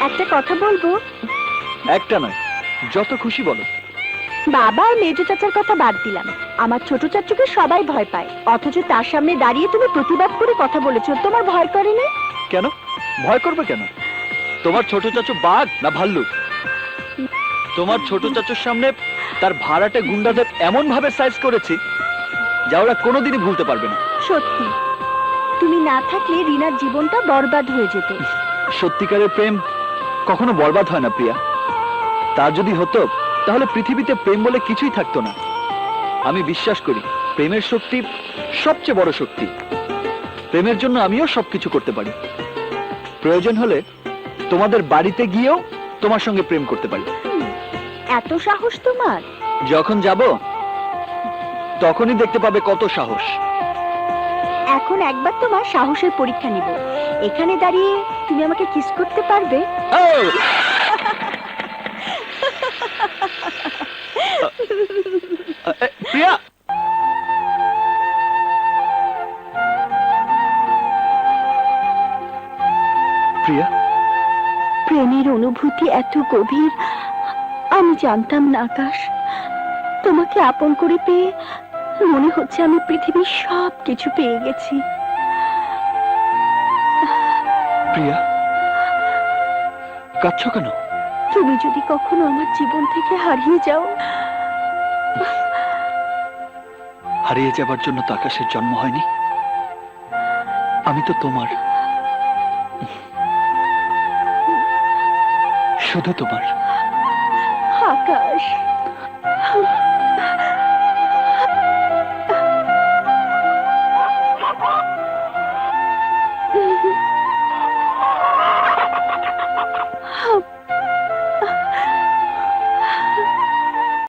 একটা কথা বলবো? একটা নয়, যত খুশি বলো। বাবা আর মেজো চাচার কথা বাদ দিলাম, আমার ছোট চাচুকে সবাই ভয় পায়, অথচ তার সামনে দাঁড়িয়ে তুমি প্রতিবাদ করে কথা বলেছো, তোমার ভয় করেনি? কেন ভয় করবে কেন? তোমার ছোট চাচু বাঘ না ভাল্লুক? তোমার ছোট চাচুর সামনে তার ভাড়াটে গুন্ডাদের এমন ভাবে সাইজ করেছি যা ওরা কোনোদিনই ভুলতে পারবে না। সত্যি, তুমি না থাকলে রিনার জীবনটা বরবাদ হয়ে যেত। সত্যিকারের প্রেম কখনো বরবাদ হয় না প্রিয়া। তা যদি হতো তাহলে পৃথিবীতে প্রেম বলে কিছুই থাকতো না। আমি বিশ্বাস করি প্রেমের শক্তি সবচেয়ে বড় শক্তি। প্রেমের জন্য আমিও সবকিছু করতে পারি। প্রয়োজন হলে তোমাদের বাড়িতে গিয়েও তোমার সঙ্গে প্রেম করতে পারি। এত সাহস তোমার? যখন যাব তখনই দেখতে পাবে কত সাহস। এখন একবার তোমার সাহসের পরীক্ষা নিব। এখানে দাঁড়িয়ে তুমি আমাকে কিস করতে পারবে? প্রিয়া, প্রিয়া, প্রেমের অনুভূতি এত গভীর আমি জানতাম না আকাশ। তোমাকে আপন করে পেয়ে মনে হচ্ছে আমি পৃথিবীর সব কিছু পেয়ে গেছি। প্রিয়া, কাঁদছো কেন? তুমি যদি কখনো আমার জীবন থেকে হারিয়ে যাও। হারিয়ে যাবার জন্য তো আকাশের জন্ম হয়নি। আমি তো তোমার, শুধু তোমার। আকাশ